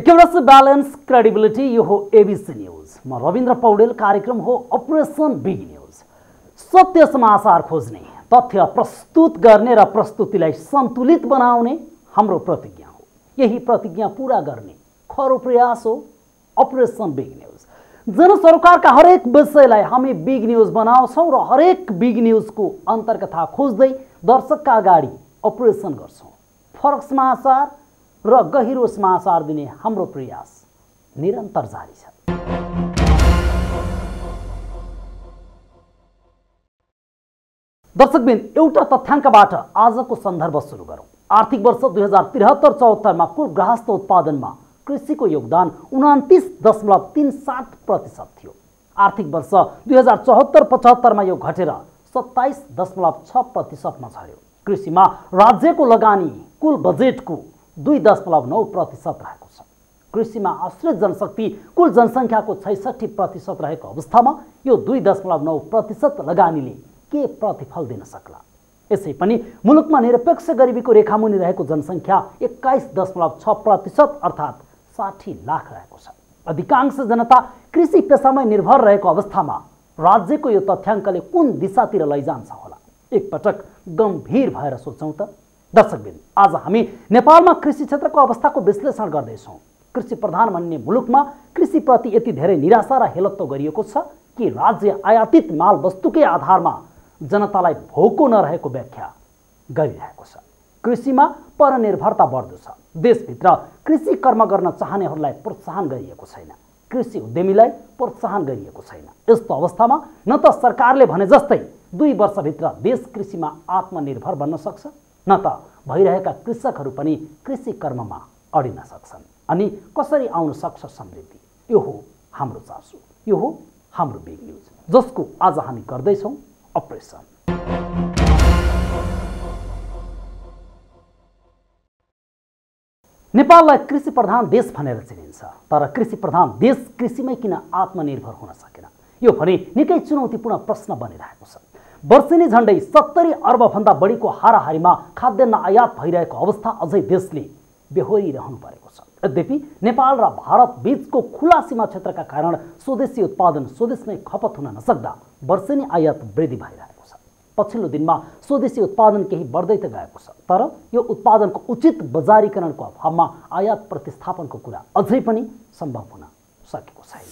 Accuracy balance credibility यो हो ABC news. म रविन्द्र पौडेल। कार्यक्रम हो अपरेसन बिग न्यूज। सत्य समाचार खोज्ने, तथ्य प्रस्तुत गर्ने र प्रस्तुतिलाई सन्तुलित बनाउने हाम्रो प्रतिज्ञा हो। यही प्रतिज्ञा पूरा गर्ने खरो प्रयास हो अपरेसन बिग न्यूज। जनसरोकारका हरेक विषयलाई हामी बिग न्यूज बनाउँछौँ र हरेक बिग न्यूजको अन्तर्कथा खोज्दै दर्शकका अगाडि अपरेसन गर्छौँ। फरक समाचार र गहिरो समाचार दिने हाम्रो प्रयास निरन्तर जारी छ। दर्शकबिन, एउटा तथ्याङ्कबाट आजको सन्दर्भ सुरु गरौँ। आर्थिक वर्ष 2073-74 मा कुल गृहस्थ उत्पादनमा कृषिको योगदान 29.37% थियो। आर्थिक वर्ष 2074-75 मा यो घटेर 27.6% मा झर्यो। कृषिमा राज्यको लगानी कुल बजेटको 2.9% रहेको छ। कृषिमा आश्रित जनशक्ति कुल जनसङ्ख्याको 66% रहेको अवस्थामा यो 2.9% लगानीले के प्रतिफल दिन सक्ला? यसै पनि मुलुकमा निरपेक्ष गरिबीको रेखामुनि रहेको जनसङ्ख्या 21.6% अर्थात् 60 लाख रहेको छ। अधिकांश जनता कृषि पेसामै निर्भर रहेको अवस्थामा राज्यको यो तथ्याङ्कले कुन दिशातिर लैजान्छ होला? एकपटक गम्भीर भएर सोचौँ त। दर्शकबिन, आज हामी नेपालमा कृषि क्षेत्रको अवस्थाको विश्लेषण गर्दैछौँ। कृषि प्रधान भन्ने मुलुकमा कृषिप्रति यति धेरै निराशा र हेलत्तो गरिएको छ कि राज्य आयातित माल वस्तुकै आधारमा जनतालाई भोको नरहेको व्याख्या गरिरहेको छ। कृषिमा परनिर्भरता बढ्दो छ। देशभित्र कृषि कर्म गर्न चाहनेहरूलाई प्रोत्साहन गरिएको छैन। कृषि उद्यमीलाई प्रोत्साहन गरिएको छैन। यस्तो अवस्थामा न त सरकारले भने जस्तै 2 वर्षभित्र देश कृषिमा आत्मनिर्भर बन्न सक्छ, न त भइरहेका कृषकहरू पनि कृषि कर्ममा अडिन सक्छन्। अनि कसरी आउन सक्छ समृद्धि? यो हो हाम्रो चासो, यो हो हाम्रो बिग न्युज, जसको आज हामी गर्दैछौँ अपरेसन। नेपाललाई कृषि प्रधान देश भनेर चिनिन्छ, तर कृषि प्रधान देश कृषिमै किन आत्मनिर्भर हुन सकेन? यो भने निकै चुनौतीपूर्ण प्रश्न बनिरहेको छ। वर्षेनी झण्डै 70 अर्बभन्दा बढीको हाराहारीमा खाद्यान्न आयात भइरहेको अवस्था अझै देशले बेहोरिरहनु परेको छ। यद्यपि नेपाल र भारत बीचको खुला सीमा क्षेत्रका कारण स्वदेशी उत्पादन स्वदेशमै खपत हुन नसक्दा वर्षेनी आयात वृद्धि भइरहेको छ। पछिल्लो दिनमा स्वदेशी उत्पादन केही बढ्दै त गएको छ, तर यो उत्पादनको उचित बजारीकरणको अभावमा आयात प्रतिस्थापनको कुरा अझै पनि सम्भव हुन सकेको छैन।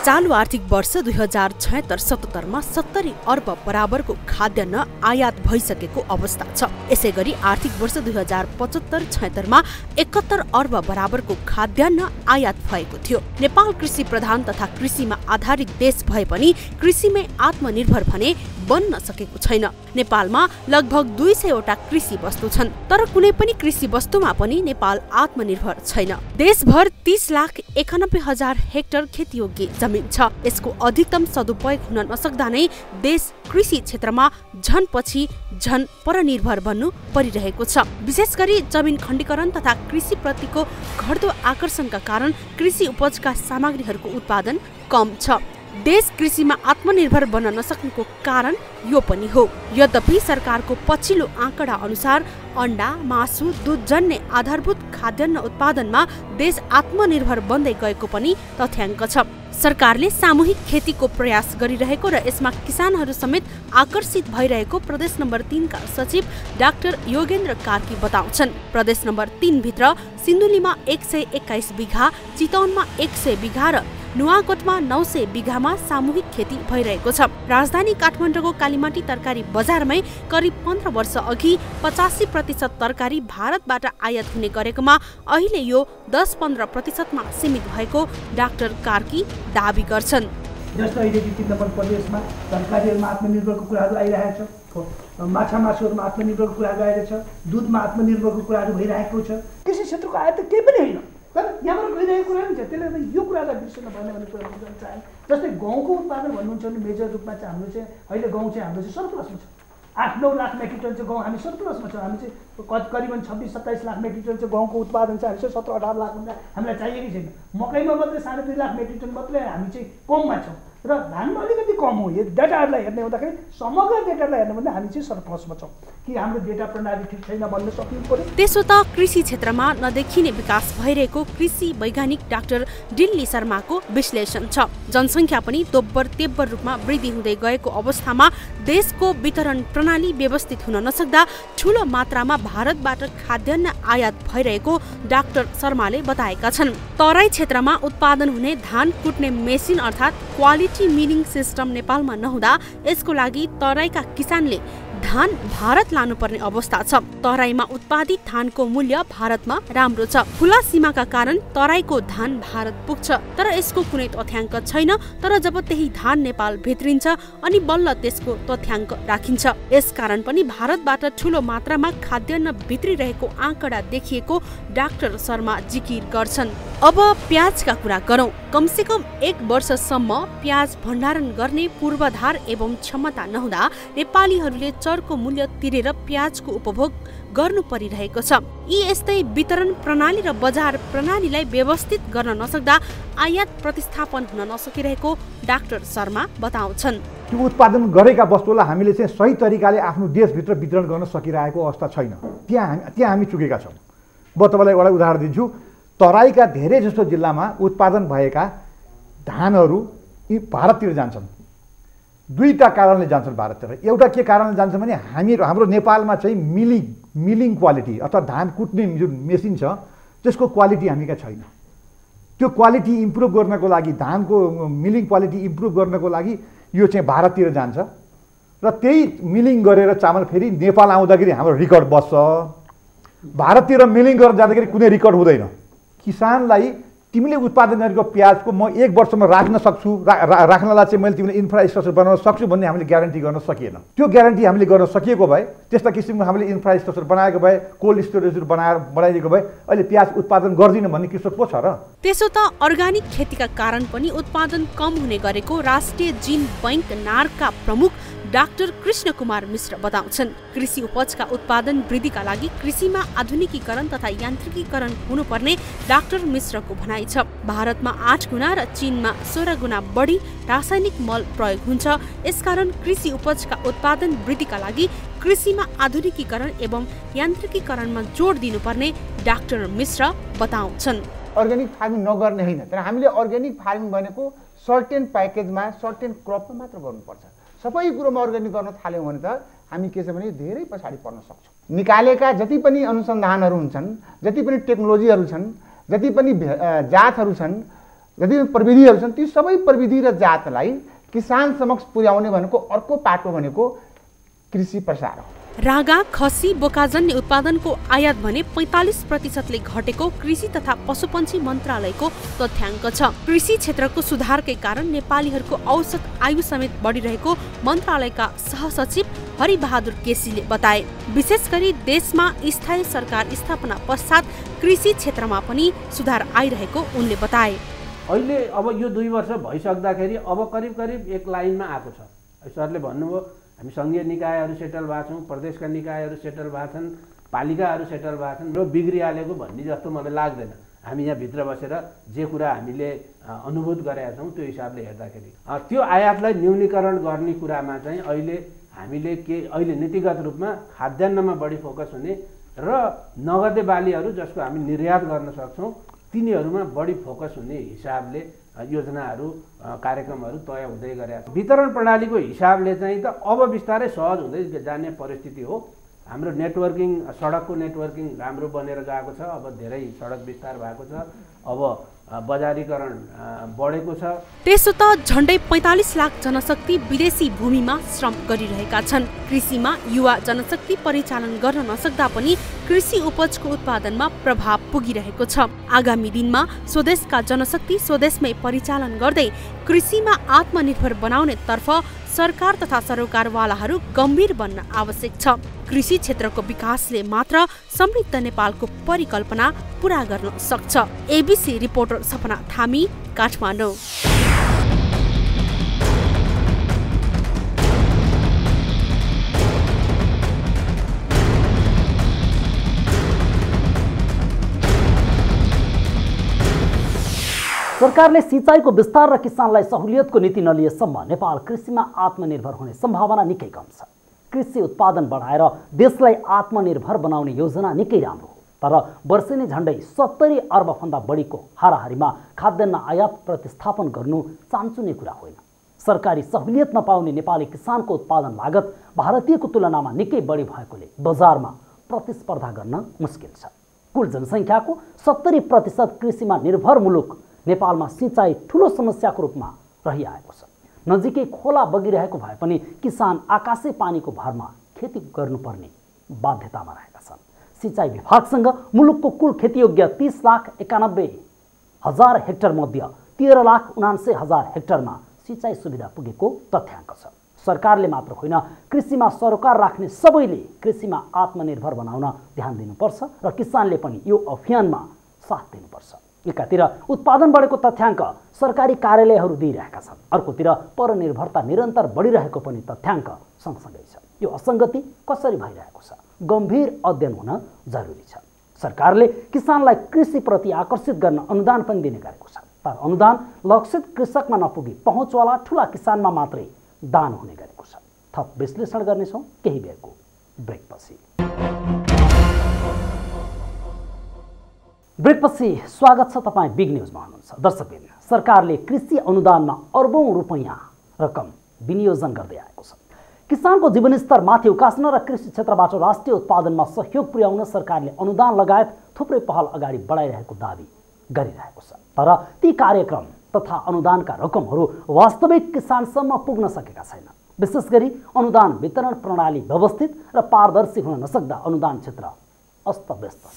चालु आर्थिक वर्ष 2076-77 मा 70 अर्ब बराबरको खाद्यान्न आयात भइसकेको अवस्था छ। यसैगरी आर्थिक वर्ष 2075-76 मा 71 अर्ब बराबरको खाद्यान्न आयात भएको थियो। नेपाल कृषि प्रधान तथा कृषिमा आधारित देश भए पनि कृषिमै आत्मनिर्भर भने बन्न सकेको छैन। नेपालमा लगभग 200 वटा कृषि वस्तु छन्, तर कुनै पनि कृषि वस्तुमा पनि नेपाल आत्मनिर्भर छैन। देशभर 30,91,000 हेक्टर खेतीयोग्य जमिन छ। यसको अधिकतम सदुपयोग हुन नसक्दा नै देश कृषि क्षेत्रमा झन पछि झन परनिर्भर बन्नु परिरहेको छ। विशेष गरी जमिन खण्डीकरण तथा कृषि प्रतिको घट्दो आकर्षणका कारण कृषि उपजका सामग्रीहरूको उत्पादन कम छ। देश कृषिमा आत्मनिर्भर बन्न नसक्नुको कारण यो पनि हो। यद्यपि सरकारको पछिल्लो आँकडा अनुसार अण्डा, मासु, दूधजन्य आधारभूत खाद्यान्न उत्पादनमा देश आत्मनिर्भर बन्दै गएको पनि तथ्याङ्क छ। सरकारले सामूहिक खेतीको प्रयास गरिरहेको र यसमा किसानहरू समेत आकर्षित भइरहेको प्रदेश नम्बर 3 का सचिव डाक्टर योगेन्द्र कार्की बताउँछन्। प्रदेश नम्बर 3 भित्र सिन्धुलीमा 121 बिघा, चितवनमा 100 बिघा र नुवाकोटमा 900 बिघामा सामूहिक खेती भइरहेको छ। राजधानी काठमाडौँको कालीमाटी तरकारी बजारमै करिब 15 वर्ष अघि 85% तरकारी भारतबाट आयात हुने गरेकोमा अहिले यो 10-15% मा सीमित भएको डाक्टर कार्की दाबी गर्छन्। जस्तो अहिले चितवन प्रदेशमा तरकारीहरूमा आत्मनिर्भरको कुराहरू आइरहेको छ, माछा मासुहरूमा आत्मनिर्भरको कुराहरू आइरहेको छ, दुधमा आत्मनिर्भरको कुराहरू भइरहेको छ। कृषि क्षेत्रको आयात केही पनि होइन, तर यहाँबाट गइरहेको कुरा नि छ। त्यसले यो कुरालाई बिर्सन भएन भन्ने कुरा बुझ्न चाहे। जस्तै गहुँको उत्पादन भन्नुहुन्छ भने मेजर रूपमा चाहिँ हाम्रो चाहिँ अहिले गहुँ चाहिँ हाम्रो चाहिँ सरप्लसमा छ। 8-9 लाख मेट्रिक टन चाहिँ गहुँ हामी सरप्लसमा छौँ। हामी चाहिँ करिबन 26-27 लाख मेट्रिक टन चाहिँ गहुँको उत्पादन चाहिँ हामी 17-18 लाख भन्दा हामीलाई चाहिएकै छैन। मकैमा मात्रै 2.5 लाख मेट्रिक टन मात्रै हामी चाहिँ कममा छौँ र धानमा अलिकति कम हो। यो डेटाहरूलाई हेर्ने हुँदाखेरि समग्र डेटालाई हेर्ने भन्दा हामी चाहिँ सरप्लसमा छौँ कि हाम्रो डेटा प्रणाली ठिक छैन भन्ने सक्नु पर्यो। त्यसो त कृषि क्षेत्रमा नदेखिने विकास भइरहेको कृषि वैज्ञानिक डाक्टर डिल्ली शर्माको विश्लेषण छ। जनसङ्ख्या पनि दोब्बर तेब्बर रूपमा वृद्धि हुँदै गएको अवस्थामा देशको वितरण प्रणाली व्यवस्थित हुन नसक्दा ठूलो मात्रामा भारतबाट खाद्यान्न आयात भइरहेको डाक्टर शर्माले बताएका छन्। तराई क्षेत्रमा उत्पादन हुने धान कुट्ने मेसिन अर्थात् क्वालिटी मिलिङ सिस्टम नेपालमा नहुँदा यसको लागि तराईका किसानले धान भारत लानुपर्ने अवस्था छ। तराईमा उत्पादित धानको मूल्य भारतमा राम्रो छ। खुला सीमाका कारण तराईको धान भारत पुग्छ, तर यसको कुनै तथ्याङ्क छैन। तर जब त्यही धान नेपाल भित्रिन्छ अनि बल्ल त्यसको तथ्याङ्क राखिन्छ। यसकारण पनि भारतबाट ठूलो मात्रामा खाद्यान्न भित्रिरहेको आँकडा देखिएको डाक्टर शर्मा जिकिर गर्छन्। अब प्याजका कुरा गरौँ। कमसेकम 1 वर्षसम्म प्याज भण्डारण गर्ने पूर्वाधार एवं क्षमता नहुँदा नेपालीहरूले चर्को मूल्य तिरेर प्याजको उपभोग गर्नु परिरहेको छ। यी यस्तै वितरण प्रणाली र बजार प्रणालीलाई व्यवस्थित गर्न नसक्दा आयात प्रतिस्थापन हुन नसकिरहेको डाक्टर शर्मा बताउँछन्। त्यो उत्पादन गरेका वस्तुलाई हामीले चाहिँ सही तरिकाले आफ्नो देशभित्र वितरण गर्न सकिरहेको अवस्था छैन। त्यहाँ हामी चुकेका छौँ। म तपाईँलाई एउटा उदाहरण दिन्छु। तराईका धेरै जस्तो जिल्लामा उत्पादन भएका धानहरू यी भारततिर जान्छन्। 2टा कारणले जान्छन् भारततिर। एउटा के कारणले जान्छन् भने हाम्रो नेपालमा चाहिँ मिलिङ क्वालिटी अथवा धान कुट्ने जुन मेसिन छ त्यसको क्वालिटी हामी कहाँ छैन। त्यो क्वालिटी इम्प्रुभ गर्नको लागि, धानको मिलिङ क्वालिटी इम्प्रुभ गर्नको लागि यो चाहिँ भारततिर जान्छ र त्यही मिलिङ गरेर चामल फेरि नेपाल आउँदाखेरि हाम्रो रेकर्ड बस्छ। भारततिर मिलिङ गरेर जाँदाखेरि कुनै रेकर्ड हुँदैन। किसानलाई तिमीले उत्पादन गरेको प्याजको म 1 वर्षमा राख्न सक्छु, राख्नलाई चाहिँ मैले तिमीले इन्फ्रास्ट्रक्चर बनाउन सक्छु भन्ने हामीले ग्यारेन्टी गर्न सकिएन। त्यो ग्यारेन्टी हामीले गर्न सकिएको भए, त्यस्ता किसिमको हामीले इन्फ्रास्ट्रक्चर बनाएको भए, कोल्ड स्टोरेजहरू बनाइदिएको भए अहिले प्याज उत्पादन गर्दिन भन्ने कृषक पो छ र। त्यसो त अर्गानिक खेतीका कारण पनि उत्पादन कम हुने गरेको राष्ट्रिय जीन बैंक नार्कका प्रमुख डाक्टर कृष्ण कुमार मिश्र बताउँछन्। कृषि उपजका उत्पादन वृद्धिका लागि कृषिमा आधुनिकीकरण तथा यान्त्रिकीकरण हुनुपर्ने डाक्टर मिश्रको भनाइ छ। भारतमा 8 गुणा र चीनमा 16 गुणा बढी रासायनिक मल प्रयोग हुन्छ। यसकारण कृषि उपजका उत्पादन वृद्धिका लागि कृषिमा आधुनिकीकरण एवं यान्त्रिकीकरणमा जोड दिनुपर्ने डाक्टर मिश्र बताउँछन्। अर्ग्यानिक फार्मिङ नगर्ने होइन, तर हामीले अर्ग्यानिक फार्मिङ भनेको सर्टेन प्याकेजमा सर्टेन क्रपमा मात्र गर्नुपर्छ। सबै कुरोमा अर्ग्यानिक गर्न थाल्यौँ भने त हामी के छ भने धेरै पछाडि पर्न सक्छौँ। निकालेका जति पनि अनुसन्धानहरू हुन्छन्, जति पनि टेक्नोलोजीहरू छन्, जति पनि जातहरू छन्, जति पनि प्रविधिहरू छन्, ती सबै प्रविधि र जातलाई किसान समक्ष पुर्याउने भनेको अर्को पाटो भनेको कृषि प्रसार हो। रागा, खसी, बोकाजन्य उत्पादनको आयात भने 45%ले घटेको कृषि तथा पशुपन्छी मन्त्रालयको तथ्याङ्क छ। कृषि क्षेत्रको सुधारकै कारण नेपालीहरूको औसत आयु समेत बढिरहेको मन्त्रालयका सहसचिव हरिबहादुर केसीले बताए। विशेष गरी देशमा स्थायी सरकार स्थापना पश्चात कृषि क्षेत्रमा पनि सुधार आइरहेको उनले बताए। अहिले अब यो 2 वर्ष भइसक्दाखेरि अब करिब 1 लाइनमा आएको छ। सरले भन्नुभयो हामी सङ्घीय निकायहरू सेटल भएको छौँ, प्रदेशका निकायहरू सेटल भएको छन्, पालिकाहरू सेटल भएको छन् र बिग्रिहालेको भन्ने जस्तो मलाई लाग्दैन। हामी यहाँ भित्र बसेर जे कुरा हामीले अनुभूत गरेका छौँ त्यो हिसाबले हेर्दाखेरि त्यो आयातलाई न्यूनीकरण गर्ने कुरामा चाहिँ अहिले नीतिगत रूपमा खाद्यान्नमा बढी फोकस हुने र नगदे बालीहरू जसको हामी निर्यात गर्न सक्छौँ तिनीहरूमा बढी फोकस हुने हिसाबले योजनाहरू कार्यक्रमहरू तय हुँदै गरेका छन्। वितरण प्रणालीको हिसाबले चाहिँ त अब बिस्तारै सहज हुँदै जाने परिस्थिति हो। हाम्रो नेटवर्किङ, सडकको नेटवर्किङ राम्रो बनेर गएको छ। अब धेरै सडक विस्तार भएको छ। अब बजारीकरण बढेको छ। त्यसो त झण्डै 45 लाख जनशक्ति विदेशी भूमिमा श्रम गरिरहेका छन्। कृषिमा युवा जनशक्ति परिचालन गर्न नसक्दा पनि कृषि उपजको उत्पादनमा प्रभाव पुगिरहेको छ। आगामी दिनमा स्वदेशका जनशक्ति स्वदेशमै परिचालन गर्दै कृषिमा आत्मनिर्भर बनाउने तर्फ सरकार तथा सरोकारवालाहरू गम्भीर बन्न आवश्यक छ। कृषि क्षेत्रको विकासले मात्र समृद्ध नेपालको परिकल्पना पूरा गर्न सक्छ। एबीसी रिपोर्टर सपना थामी, काठमाडौँ। सरकारले सिँचाइको विस्तार र किसानलाई सहुलियतको नीति नलिएसम्म नेपाल कृषिमा आत्मनिर्भर हुने सम्भावना निकै कम छ। कृषि उत्पादन बढाएर देशलाई आत्मनिर्भर बनाउने योजना निकै राम्रो हो, तर वर्षेनी झण्डै 70 अर्बभन्दा बढीको हाराहारीमा खाद्यान्न आयात प्रतिस्थापन गर्नु चान्चुने कुरा होइन। सरकारी सहुलियत नपाउने नेपाली किसानको उत्पादन लागत भारतीयको तुलनामा निकै बढी भएकोले बजारमा प्रतिस्पर्धा गर्न मुस्किल छ। कुल जनसङ्ख्याको 70% कृषिमा निर्भर मुलुक नेपालमा सिँचाइ ठुलो समस्याको रूपमा रहिआएको छ। नजिकै खोला बगिरहेको भए पनि किसान आकाशे पानीको भरमा खेती गर्नुपर्ने बाध्यतामा रहेका छन्। सिँचाइ विभागसँग मुलुकको कुल खेतीयोग्य 30,91,000 हेक्टर मध्ये 13,79,000 हेक्टरमा सिँचाइ सुविधा पुगेको तथ्याङ्क छ। सरकारले मात्र होइन, कृषिमा सरोकार राख्ने सबैले कृषिमा आत्मनिर्भर बनाउन ध्यान दिनुपर्छ र किसानले पनि यो अभियानमा साथ दिनुपर्छ। एकातिर उत्पादन बढेको तथ्याङ्क सरकारी कार्यालयहरू दिइरहेका छन्, अर्कोतिर परनिर्भरता निरन्तर बढिरहेको पनि तथ्याङ्क सँगसँगै छ। यो असङ्गति कसरी भइरहेको छ, गम्भीर अध्ययन हुन जरुरी छ। सरकारले किसानलाई कृषिप्रति आकर्षित गर्न अनुदान पनि दिने गरेको छ, तर अनुदान लक्षित कृषकमा नपुगी पहुँचवाला ठुला किसानमा मात्रै दान हुने गरेको छ। थप विश्लेषण गर्नेछौँ केही बेरको ब्रेकपछि। ब्रेकपछि स्वागत छ, तपाईँ बिग न्युजमा हुनुहुन्छ। दर्शकवृन्द, सरकारले कृषि अनुदानमा अर्बौं रुपैयाँ रकम विनियोजन गर्दै आएको छ। किसानको जीवनस्तर माथि उकास्न र कृषि क्षेत्रबाट राष्ट्रिय उत्पादनमा सहयोग पुर्याउन सरकारले अनुदान लगायत थुप्रै पहल अगाडि बढाइरहेको दावी गरिरहेको छ, तर ती कार्यक्रम तथा अनुदानका रकमहरू वास्तविक किसानसम्म पुग्न सकेका छैनन्। विशेष गरी अनुदान वितरण प्रणाली व्यवस्थित र पारदर्शी हुन नसक्दा अनुदान क्षेत्र अस्तव्यस्त छ।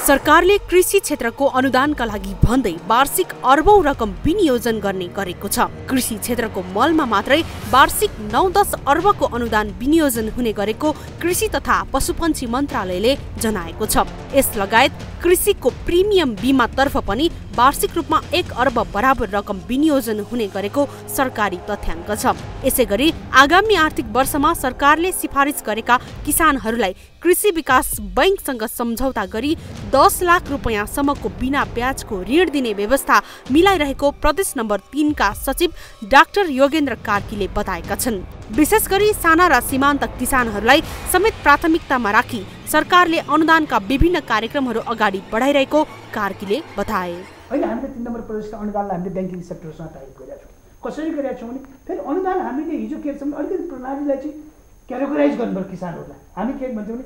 सरकारले कृषि क्षेत्रको अनुदानका लागि भन्दै वार्षिक अर्बौं रकम विनियोजन गर्ने गरेको छ। कृषि क्षेत्रको मलमा मात्रै वार्षिक 9-10 अर्बको अनुदान विनियोजन हुने गरेको कृषि तथा पशुपन्छी मन्त्रालयले जनाएको छ। यस लगायत कृषिको प्रिमियम बीमातर्फ पनि वार्षिक रूपमा 1 अर्ब बराबर रकम विनियोजन हुने गरेको सरकारी तथ्याङ्क छ। यसैगरी आगामी आर्थिक वर्षमा सरकारले सिफारिस गरेका किसानहरूलाई कृषि विकास बैंकसँग सम्झौता गरी 10 लाख रुपैयाँसम्मको बिना ब्याजको ऋण दिने व्यवस्था मिलाइरहेको प्रदेश नम्बर 3 का सचिव डाक्टर योगेन्द्र कार्कीले बताएका छन्। विशेष गरी साना र सीमान्त किसानहरूलाई समेत प्राथमिकतामा राखी सरकारले अनुदानका विभिन्न कार्यक्रमहरू अगाडि बढाइरहेको कार्कीले बताए। अहिले हामीले 3 नम्बर प्रदेशका अनुदानलाई हामीले ब्याङ्किङ सेक्टरसँग टाइप गरेका छौँ। कसरी गरेका छौँ भने फेरि अनुदान हामीले हिजो के छौँ अलिकति प्रणालीलाई चाहिँ क्याटेगोराइज गर्नुपर्छ। किसानहरूलाई हामी के भन्छौँ भने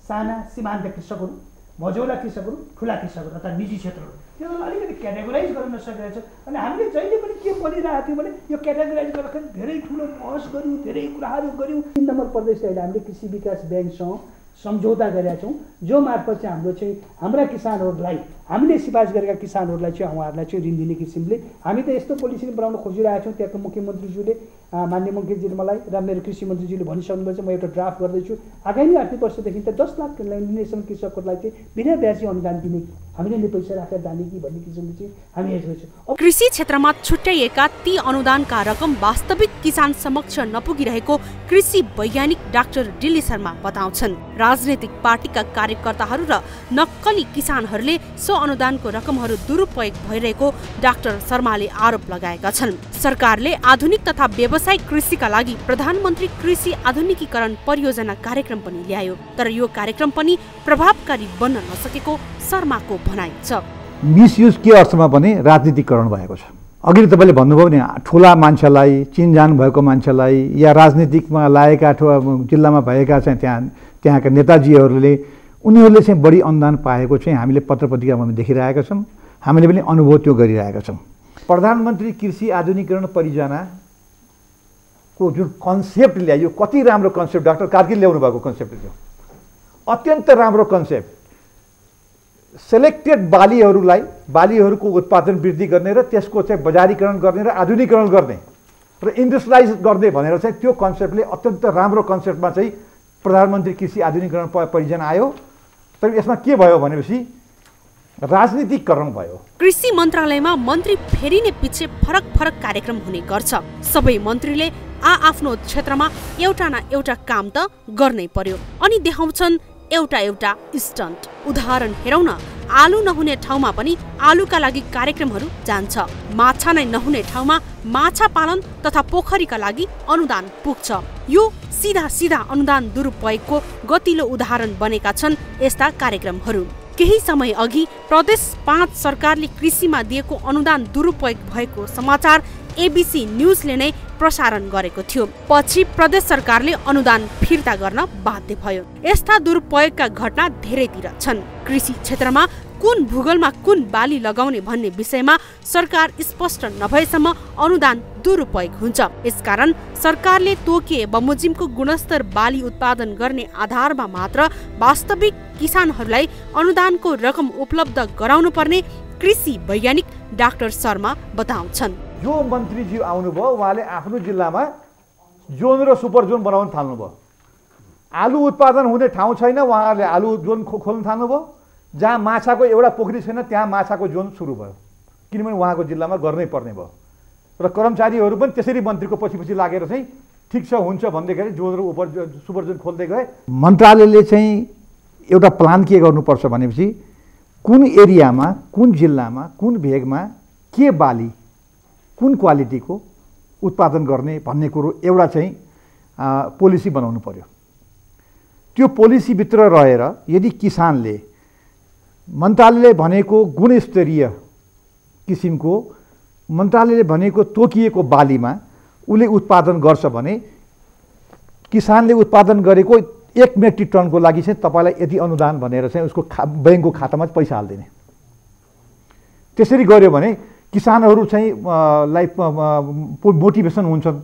साना सीमान्त कृषकहरू, मझौला कृषकहरू, ठुला कृषकहरू अथवा निजी क्षेत्रहरू, त्यसलाई अलिकति क्याटेगोराइज गर्न नसकेको छ। अनि हामीले जहिले पनि के बोलिरहेको थियौँ भने यो क्याटेगोराइज गर्दाखेरि धेरै ठुलो बहस गऱ्यौँ, धेरै कुराहरू गऱ्यौँ। 3 नम्बर प्रदेशले अहिले हामीले कृषि विकास ब्याङ्कसँग सम्झौता गरेका छौँ, जो मार्फत चाहिँ हाम्रो चाहिँ हाम्रा किसानहरूलाई, हामीले सिफारिस गरेका किसानहरूलाई चाहिँ उहाँहरूलाई चाहिँ ऋण दिने किसिमले हामी त यस्तो पोलिसी बनाउन खोजिरहेका छौँ। त्यहाँको मुख्यमन्त्रीज्यूले, माननीय मुख्यमन्त्रीजीले मलाई र मेरो कृषि मन्त्रीज्यूले भनिसक्नुभएछ, म एउटा ड्राफ्ट गर्दैछु। आगामी आर्थिक वर्षदेखि त 10 लाख लिनेसम्म कृषकहरूलाई चाहिँ बिना ब्याजी अनुदान दिने, हामीले नै पैसा राखेर जाने कि भन्ने किसिमले चाहिँ हामी हेर्दैछौँ। कृषि क्षेत्रमा छुट्याइएका ती अनुदानका रकम वास्तविक किसान समक्ष नपुगिरहेको कृषि वैज्ञानिक डाक्टर डिल्ली शर्मा बताउँछन्। राजनैतिक पार्टीका कार्यकर्ताहरू र नक्कली किसानहरूले सो अनुदानको रकमहरू दुरुपयोग भइरहेको डाक्टर शर्माले आरोप लगाएका छन्। सरकारले आधुनिक तथा व्यावसायिक कृषिका लागि प्रधानमन्त्री कृषि आधुनिकीकरण परियोजना कार्यक्रम पनि ल्यायो, तर यो कार्यक्रम पनि प्रभावकारी बन्न नसकेको शर्माको भनाइ छ। मिसयुज के अर्थमा पनि राजनीतिकरण भएको छ। अघि तपाईँले भन्नुभयो नि, ठुला मान्छेलाई, चिनजान भएको मान्छेलाई या राजनीतिकमा लागेका अथवा जिल्लामा भएका चाहिँ त्यहाँका नेताजीहरूले उनीहरूले चाहिँ बढी अनुदान पाएको चाहिँ हामीले पत्रपत्रिकामा देखिरहेका छौँ। हामीले पनि अनुभव त्यो गरिरहेका छौँ। प्रधानमन्त्री कृषि आधुनिकीकरण परियोजनाको जुन कन्सेप्ट ल्यायो, कति राम्रो कन्सेप्ट डाक्टर कार्कीले ल्याउनु भएको कन्सेप्ट थियो, अत्यन्त राम्रो कन्सेप्ट। सेलेक्टेड बालीहरूको उत्पादन वृद्धि गर्ने र त्यसको चाहिँ बजारीकरण गर्ने र आधुनिकीकरण गर्ने र इन्डस्ट्रियलाइज गर्ने भनेर चाहिँ त्यो कन्सेप्टले अत्यन्त राम्रो कन्सेप्टमा चाहिँ प्रधानमन्त्री कृषि आधुनिकीकरण परियोजना आयो। तर यसमा के भयो भनेपछि राजनीतिकरण भयो। कृषि मन्त्रालयमा मन्त्री फेरिने पछि फरक फरक कार्यक्रम हुने गर्छ। सबै मन्त्रीले आफ्नो क्षेत्रमा एउटा न एउटा काम त गर्नै पर्यो अनि देखाउँछन् एउटा एउटा स्टन्ट। उदाहरण हेरौँ न, आलु नहुने ठाउँमा पनि आलुका लागि कार्यक्रमहरू जान्छ। माछा नै नहुने ठाउँमा माछा पालन तथा पोखरीका लागि अनुदान पुग्छ। यो सीधा सीधा अनुदान दुरुपयोगको गतिलो उदाहरण बनेका छन् यस्ता कार्यक्रमहरू। केही समय अघि प्रदेश 5 सरकारले कृषिमा दिएको अनुदान दुरुपयोग भएको समाचार एबीसी न्यूजले नै प्रसारण गरेको थियो। पछि प्रदेश सरकारले अनुदान फिर्ता गर्न बाध्य भयो। यस्ता दुरुपयोगका घटना धेरैतिर छन्। कृषि क्षेत्रमा कुन भूगोलमा कुन बाली लगाउने भन्ने विषयमा सरकार स्पष्ट नभएसम्म अनुदान दुरुपयोग हुन्छ। यसकारण सरकारले तोकिए बमोजिमको गुणस्तर बाली उत्पादन गर्ने आधारमा मात्र वास्तविक किसानहरूलाई अनुदानको रकम उपलब्ध गराउनु पर्ने कृषि वैज्ञानिक डाक्टर शर्मा बताउँछन्। जो मन्त्रीज्यू आउनुभयो उहाँले आफ्नो जिल्लामा जोन र सुपर जोन बनाउन थाल्नुभयो। आलु उत्पादन हुने ठाउँ छैन, उहाँहरूले आलु जोन खोल्न थाल्नुभयो। जहाँ माछाको एउटा पोखरी छैन त्यहाँ माछाको जोन सुरु भयो, किनभने उहाँको जिल्लामा गर्नै पर्ने भयो। र कर्मचारीहरू पनि त्यसरी मन्त्रीको पछि पछि लागेर चाहिँ ठिक छ हुन्छ भन्दैखेरि जोन र सुपर जोन खोल्दै गए। मन्त्रालयले चाहिँ एउटा प्लान के गर्नुपर्छ भनेपछि कुन एरियामा, कुन जिल्लामा, कुन भेगमा के बाली कुन क्वालिटीको उत्पादन गर्ने भन्ने कुरो एउटा चाहिँ पोलिसी बनाउनु पर्यो। त्यो पोलिसीभित्र रहेर यदि किसानले मन्त्रालयले भनेको गुणस्तरीय किसिमको, मन्त्रालयले भनेको तोकिएको बालीमा उसले उत्पादन गर्छ भने किसानले उत्पादन गरेको 1 मेट्रिक टनको लागि चाहिँ तपाईँलाई यति अनुदान भनेर चाहिँ उसको ब्याङ्कको खातामा पैसा हालिदिने। त्यसरी गर्यो भने किसानहरू चाहिँ लाई मोटिभेसन हुन्छन्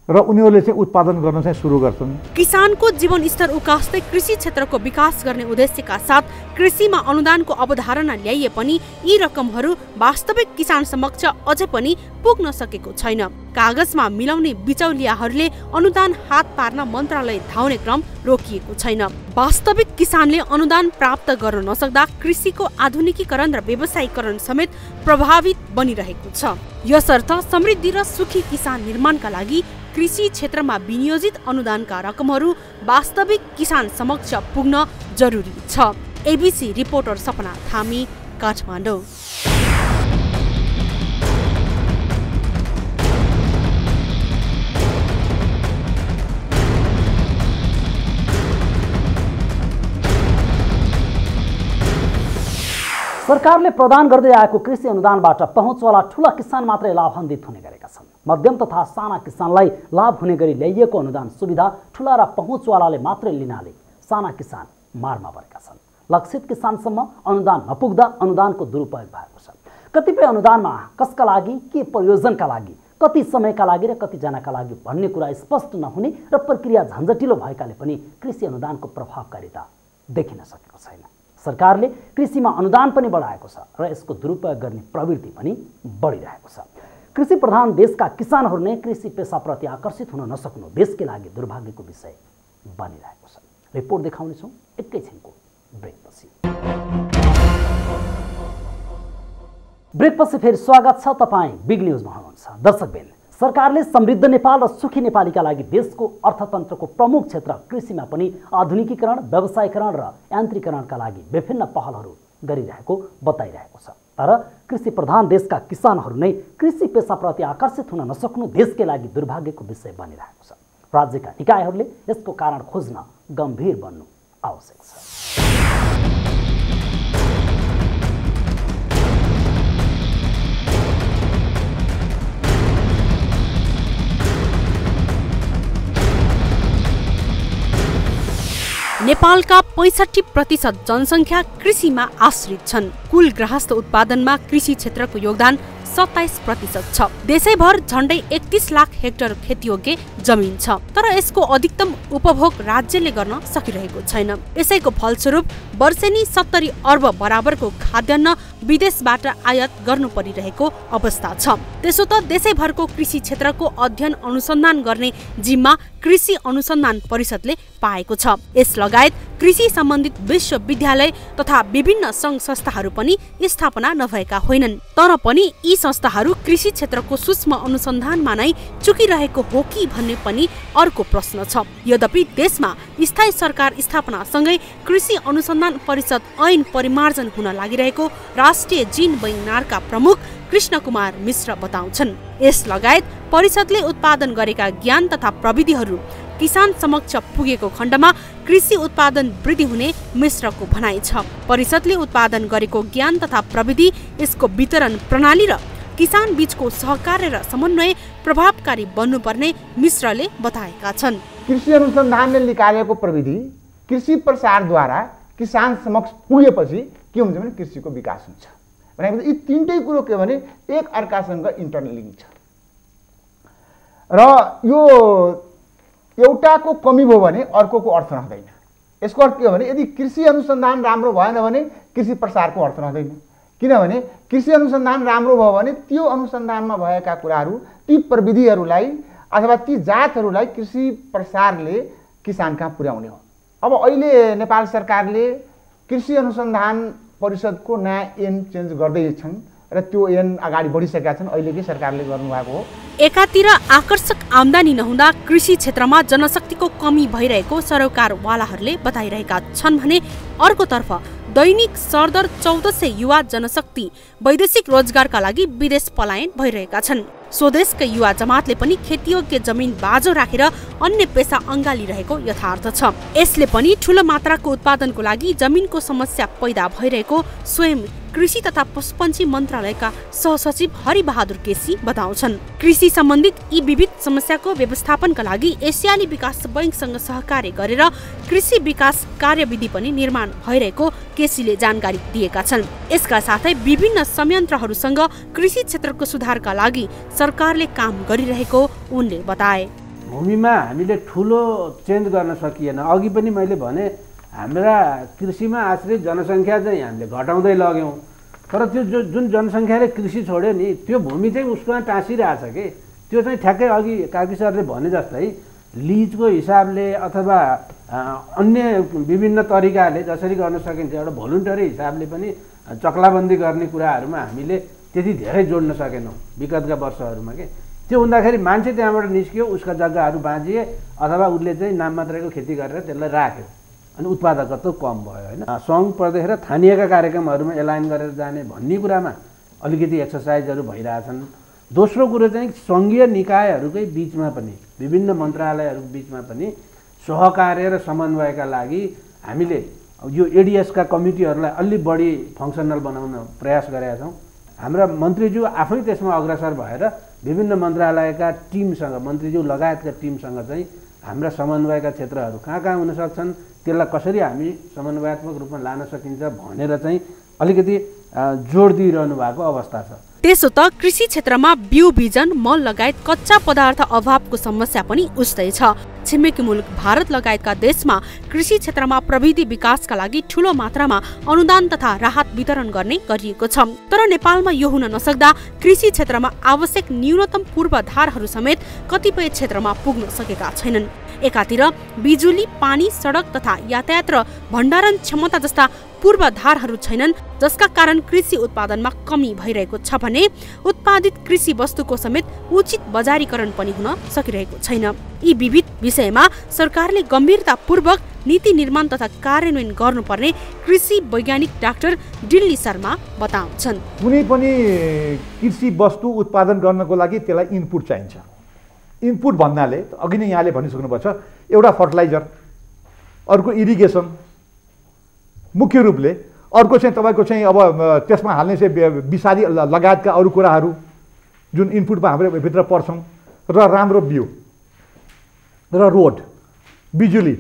र उनीहरूले चाहिँ उत्पादन गर्न चाहिँ सुरु गर्छन्। किसानको जीवन स्तर उकास्दै कृषि क्षेत्रको विकास गर्ने उद्देश्यका साथ कृषिमा अनुदानको अवधारणा ल्याइए पनि यी रकमहरू वास्तविक किसान समक्ष अझै पनि पुग्न सकेको छैन। कागजमा मिलाउने बिचौलियाहरूले अनुदान हात पार्न मन्त्रालय धाउने क्रम रोकिएको छैन। वास्तविक किसानले अनुदान प्राप्त गर्न नसक्दा कृषिको आधुनिकीकरण र व्यवसायीकरण समेत प्रभावित बनिरहेको छ। यसर्थ समृद्धि र सुखी किसान निर्माणका लागि कृषि क्षेत्रमा विनियोजित अनुदानका रकमहरू वास्तविक किसान समक्ष पुग्न जरुरी छ। एबीसी रिपोर्टर सपना थामी, काठमाडौँ। सरकारले प्रदान गर्दै आएको कृषि अनुदानबाट पहुँचवाला ठूला किसान मात्रै लाभान्वित हुने गरेका छन्। मध्यम तथा साना किसानलाई लाभ हुने गरी ल्याइएको अनुदान सुविधा ठूला र पहुँचवालाले मात्रै लिनाले साना किसान मारमा परेका छन्। लक्षित किसानसम्म अनुदान नपुग्दा अनुदानको दुरुपयोग भएको छ। कतिपय अनुदानमा कसका लागि, के प्रयोजनका लागि, कति समयका लागि र कतिजनाका लागि भन्ने कुरा स्पष्ट नहुने र प्रक्रिया झन्झटिलो भएकाले पनि कृषि अनुदानको प्रभावकारिता देखिन सकेको छैन। सरकारले कृषिमा अनुदान पनि बढाएको छ र यसको दुरुपयोग गर्ने प्रवृत्ति पनि बढिरहेको छ। कृषि प्रधान देशका किसानहरू नै कृषि पेसाप्रति आकर्षित हुन नसक्नु देशकै लागि दुर्भाग्यको विषय बनिरहेको छ। रिपोर्ट देखाउनेछौँ एकैछिनको ब्रेकपछि। ब्रेकपछि फेरि स्वागत छ। तपाईँ बिग न्युजमा हुनुहुन्छ। दर्शकबिन, सरकारले समृद्ध नेपाल र सुखी नेपालीका लागि देशको अर्थतन्त्रको प्रमुख क्षेत्र कृषिमा पनि आधुनिकीकरण, व्यवसायीकरण र यान्त्रिकरणका लागि विभिन्न पहलहरू गरिरहेको बताइरहेको छ। तर कृषि प्रधान देशका किसानहरू नै कृषि पेसाप्रति आकर्षित हुन नसक्नु देशकै लागि दुर्भाग्यको विषय बनिरहेको छ। राज्यका निकायहरूले यसको कारण खोज्न गम्भीर बन्नु आवश्यक छ। नेपालका 65% जनसङ्ख्या कृषिमा आश्रित छन्। कुल गृहस्थ उत्पादनमा कृषि क्षेत्रको योगदान 27% छ। देशैभर झण्डै 31 लाख हेक्टर खेतीयोग्य जमिन छ, तर यसको अधिकतम उपभोग राज्यले गर्न सकिरहेको छैन। यसैको फलस्वरूप वर्षेनी 70 अर्ब बराबरको खाद्यान्न विदेशबाट आयात गर्नु परिरहेको अवस्था छ। त्यसो त देशैभरको कृषि क्षेत्रको अध्ययन अनुसन्धान गर्ने जिम्मा कृषि अनुसन्धान परिषदले पाएको छ। यस लगायत कृषि सम्बन्धित विश्वविद्यालय तथा विभिन्न सङ्घ संस्थाहरू पनि स्थापना नभएका होइनन्। तर पनि यी संस्थाहरू कृषि क्षेत्रको सूक्ष्म अनुसन्धानमा नै चुकिरहेको हो कि भन्ने पनि अर्को प्रश्न छ। यद्यपि देशमा स्थायी सरकार स्थापनासँगै कृषि अनुसन्धान परिषद ऐन परिमार्जन हुन लागिरहेको राष्ट्रिय जीन बैङ्क प्रमुख कृष्ण कुमार मिश्र बताउँछन्। यस लगायत परिषदले उत्पादन गरेका ज्ञान तथा प्रविधिहरू किसान समक्ष पुगेको खण्डमा कृषि उत्पादन वृद्धि हुने मिश्रको भनाइ छ। परिषदले उत्पादन गरेको ज्ञान तथा प्रविधि, यसको वितरण प्रणाली र किसान बीचको सहकार्य र समन्वय प्रभावकारी बन्नुपर्ने मिश्रले बताएका छन्। कृषि अनुसन्धानले निकालेको प्रविधि कृषि प्रसारद्वारा किसान समक्ष पुगेपछि के हुन्छ भने कृषिको विकास हुन्छ। भनेपछि यी तीनटै कुरो के भने एक अर्कासँग इन्टरलिङ्क छ र यो एउटाको कमी भयो भने अर्कोको अर्थ रहँदैन। यसको अर्थ के हो भने यदि कृषि अनुसन्धान राम्रो भएन भने कृषि प्रसारको अर्थ रहँदैन। किनभने कृषि अनुसन्धान राम्रो भयो भने त्यो अनुसन्धानमा भएका कुराहरू, ती प्रविधिहरूलाई अथवा ती जातहरूलाई कृषि प्रसारले किसान कहाँ पुर्याउने हो। अब अहिले नेपाल सरकारले कृषि अनुसन्धान परिषदको नयाँ ऐन चेन्ज गर्दैछन् र त्यो ऐन अगाडि बढिसकेका छन्। अहिलेकै सरकारले गर्नुभएको हो। एकातिर आकर्षक आम्दानी नहुँदा कृषि क्षेत्रमा जनशक्तिको कमी भइरहेको सरोकारवालाहरूले बताइरहेका छन् भने अर्कोतर्फ दैनिक सरदर 1400 युवा जनशक्ति वैदेशिक रोजगारका लागि विदेश पलायन भइरहेका छन्। स्वदेशका युवा जमातले पनि खेतीयोग्य जमिन बाँझो राखेर अन्य पेसा अँगालिरहेको यथार्थ छ। यसले पनि ठूलो मात्राको उत्पादनको लागि जमिनको समस्या पैदा भइरहेको स्वयं कृषि तथा पशुपन्छी मन्त्रालयका सहसचिव हरिबहादुर केसी बताउँछन्। कृषि सम्बन्धित यी विविध समस्याको व्यवस्थापनका लागि एसियाली विकास बैङ्कसँग सहकार्य गरेर कृषि विकास कार्यविधि पनि निर्माण भइरहेको केसीले जानकारी दिएका छन्। यसका साथै विभिन्न संयन्त्रहरूसँग कृषि क्षेत्रको सुधारका लागि सरकारले काम गरिरहेको उनले बताए। भूमिमा हामीले ठुलो चेन्ज गर्न सकिएन। अघि पनि मैले भने हाम्रा कृषिमा आश्रित जनसङ्ख्या चाहिँ हामीले घटाउँदै लग्यौँ, तर त्यो जुन जनसङ्ख्याले कृषि छोड्यो नि त्यो भूमि चाहिँ उसकोमा टाँसिरहेछ कि त्यो चाहिँ ठ्याक्कै अघि कार्की सरले भने जस्तै लिजको हिसाबले अथवा अन्य विभिन्न तरिकाले जसरी गर्न सकिन्छ एउटा भोलुन्टरी हिसाबले पनि चक्लाबन्दी गर्ने कुराहरूमा हामीले त्यति धेरै जोड्न सकेनौँ विगतका वर्षहरूमा के। त्यो हुँदाखेरि मान्छे त्यहाँबाट निस्क्यो, उसका जग्गाहरू बाँचिए अथवा उसले चाहिँ नाम मात्रैको खेती गरेर त्यसलाई राख्यो अनि उत्पादकत्व कम भयो होइन। सङ्घ प्रदेश र स्थानीयका कार्यक्रमहरूमा एलाइन गरेर जाने भन्ने कुरामा अलिकति एक्सर्साइजहरू भइरहेछन्। दोस्रो कुरो चाहिँ सङ्घीय निकायहरूकै बिचमा पनि विभिन्न मन्त्रालयहरूको बिचमा पनि सहकार्य र समन्वयका लागि हामीले यो एडिएसका कमिटीहरूलाई अलि बढी फङ्सनल बनाउन प्रयास गरेका छौँ। हाम्रा मन्त्रीज्यू आफै त्यसमा अग्रसर भएर विभिन्न मन्त्रालयका टिमसँग, मन्त्रीज्यू लगायतका टिमसँग चाहिँ हाम्रा समन्वयका क्षेत्रहरू कहाँ कहाँ हुन सक्छन्, त्यसलाई कसरी हामी समन्वयात्मक रूपमा लान सकिन्छ भनेर चाहिँ अलिकति जोड दिइरहनु भएको अवस्था छ। त्यसो त कृषि क्षेत्रमा बिउ बिजन, मल लगायत कच्चा पदार्थ अभावको समस्या पनि उस्तै छ। छिमेकी मुलुक भारत लगायतका देशमा कृषि क्षेत्रमा प्रविधि विकासका लागि ठूलो मात्रामा अनुदान तथा राहत वितरण गर्ने गरिएको छ। तर नेपालमा यो हुन नसक्दा कृषि क्षेत्रमा आवश्यक न्यूनतम पूर्वाधारहरू समेत कतिपय क्षेत्रमा पुग्न सकेका छैनन्। एकातिर बिजुली, पानी, सडक तथा यातायात र भण्डारण क्षमता जस्ता पूर्वाधारहरू छैनन्, जसका कारण कृषि उत्पादनमा कमी भइरहेको छ भने उत्पादित कृषि वस्तुको समेत उचित बजारीकरण पनि हुन सकिरहेको छैन। यी विविध विषयमा सरकारले गम्भीरतापूर्वक नीति निर्माण तथा कार्यान्वयन गर्नुपर्ने कृषि वैज्ञानिक डाक्टर डिल्ली शर्मा बताउँछन्। कुनै पनि कृषि वस्तु उत्पादन गर्नको लागि त्यसलाई इनपुट चाहिन्छ। इनपुट भन्नाले अघि नै यहाँले भनिसक्नुपर्छ, एउटा फर्टिलाइजर, अर्को इरिगेसन मुख्य रूपले, अर्को चाहिँ तपाईँको चाहिँ अब त्यसमा हाल्ने चाहिँ विषादी लगायतका अरू कुराहरू जुन इनपुटमा हाम्रो भित्र पर्छौँ, र राम्रो बिउ र रोड, बिजुली,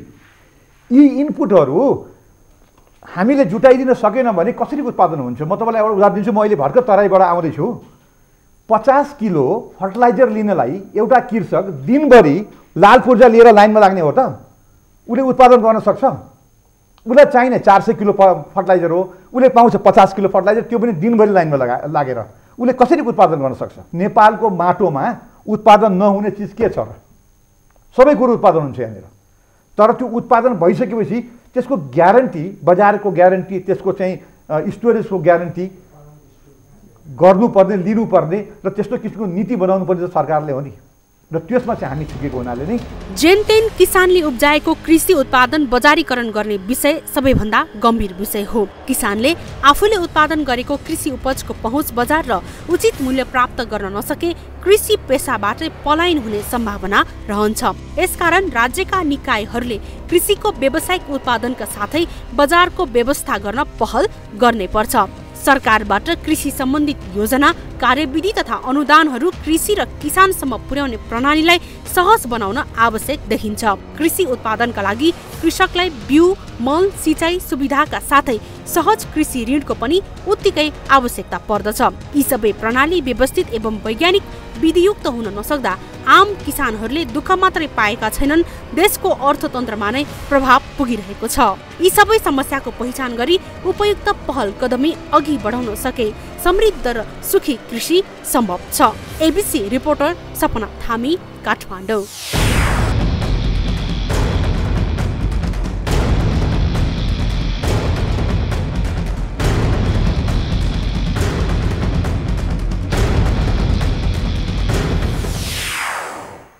यी इनपुटहरू हामीले जुटाइदिन सकेन भने कसरी उत्पादन हुन्छ? म तपाईँलाई एउटा उदाहरण दिन्छु। म अहिले भर्खर तराईबाट आउँदैछु। 50 किलो फर्टिलाइजर लिनलाई एउटा कृषक दिनभरि लाल पूर्जा लिएर लाइनमा लाग्ने हो त? उसले उत्पादन गर्न सक्छ? उसलाई चाहिने 400 किलो फर्टिलाइजर हो, उसले पाउँछ 50 किलो फर्टिलाइजर, त्यो पनि दिनभरि लाइनमा लागेर उसले कसरी उत्पादन गर्न सक्छ? नेपालको माटोमा उत्पादन नहुने चिज के छ र? सबै कुरो उत्पादन हुन्छ यहाँनिर। तर त्यो उत्पादन भइसकेपछि त्यसको ग्यारेन्टी, बजारको ग्यारेन्टी, त्यसको चाहिँ स्टोरेजको ग्यारेन्टी गर्नुपर्ने, लिनुपर्ने र त्यस्तो किसिमको नीति बनाउनु पर्ने त सरकारले हो नि। र त्यसमा चाहिँ हामी चुकेको हुनाले नै जेनतेन किसानले उब्जाएको कृषि उत्पादन बजारीकरण गर्ने विषय सबैभन्दा गम्भीर विषय हो। किसानले आफूले उत्पादन गरेको कृषि उपजको पहुँच बजार र उचित मूल्य प्राप्त गर्न नसके कृषि पेसाबाटै पलायन हुने सम्भावना रहन्छ। यसकारण राज्यका निकायहरूले कृषिको व्यावसायिक उत्पादनका साथै बजारको व्यवस्था गर्न पहल गर्नै पर्छ। सरकारबाट कृषि सम्बन्धित योजना, कार्यविधि तथा अनुदानहरू कृषि र किसानसम्म पुर्याउने प्रणालीलाई सहज बनाउन आवश्यक देखिन्छ। कृषि उत्पादनका लागि कृषकलाई बिउ, मल, सिँचाइ सुविधाका साथै सहज कृषि ऋणको पनि उत्तिकै आवश्यकता पर्दछ। यी सबै प्रणाली व्यवस्थित एवं वैज्ञानिक विधियुक्त हुन नसक्दा आम किसानहरूले दुःख मात्रै पाएका छैनन्, देशको अर्थतन्त्रमा नै प्रभाव पुगिरहेको छ। यी सबै समस्याको पहिचान गरी उपयुक्त पहल कदमी अघि बढाउन सके समृद्ध र सुखी कृषि सम्भव छ। एबिसी रिपोर्टर सपना थामी, काठमाडौँ।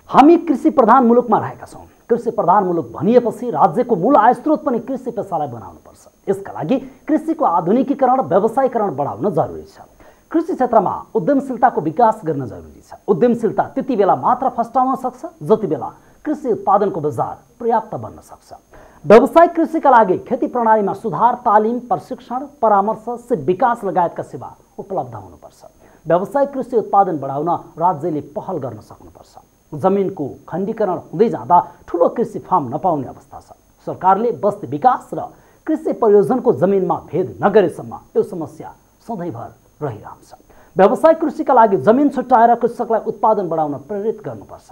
हामी कृषि प्रधान मुलुकमा रहेका छौँ। कृषि प्रधान मुलुक भनिएपछि राज्यको मूल आय स्रोत पनि कृषि पेसालाई बनाउनुपर्छ। यसका लागि कृषिको आधुनिकीकरण, व्यवसायीकरण बढाउन जरुरी छ। कृषि क्षेत्रमा उद्यमशीलताको विकास गर्न जरुरी छ। उद्यमशीलता त्यति बेला मात्र फस्टाउन सक्छ जति बेला कृषि उत्पादनको बजार पर्याप्त बन्न सक्छ। व्यावसायिक कृषिका लागि खेती प्रणालीमा सुधार, तालिम, प्रशिक्षण, परामर्श, सिप विकास लगायतका सेवा उपलब्ध हुनुपर्छ। व्यावसायिक कृषि उत्पादन बढाउन राज्यले पहल गर्न सक्नुपर्छ। जमिनको खण्डीकरण हुँदै जाँदा ठुलो कृषि फार्म नपाउने अवस्था छ। सरकारले बस्ती विकास र कृषि परियोजनको जमिनमा भेद नगरेसम्म यो समस्या सधैँभर रहिरहन्छ। व्यावसायिक कृषिका लागि जमिन छुट्याएर कृषकलाई उत्पादन बढाउन प्रेरित गर्नुपर्छ।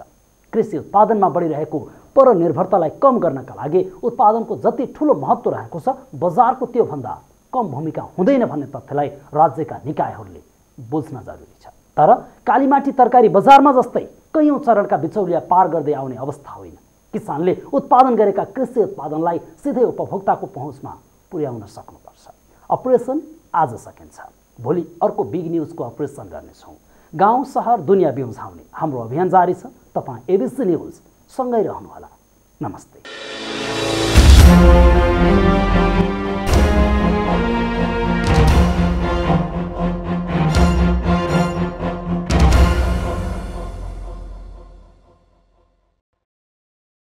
कृषि उत्पादनमा बढिरहेको परनिर्भरतालाई कम गर्नका लागि उत्पादनको जति ठुलो महत्त्व रहेको छ, बजारको त्योभन्दा कम भूमिका हुँदैन भन्ने तथ्यलाई राज्यका निकायहरूले बुझ्न जरुरी छ। तर कालीमाटी तरकारी बजारमा जस्तै कैयौं चरणका बिचौलिया पार गर्दै आउने अवस्था होइन। किसानले उत्पादन गरेका कृषि उत्पादनलाई सिधै उपभोक्ताको पहुँचमा पुर्याउन सक्नुपर्छ। अपरेसन आज सकिन्छ, भोलि अर्को बिग न्युजको अपरेसन गर्नेछौँ। गाउँ सहर दुनियाँ बिउझाउने हाम्रो अभियान जारी छ। तपाईँ एबिसी न्युज सँगै रहनुहोला। नमस्ते।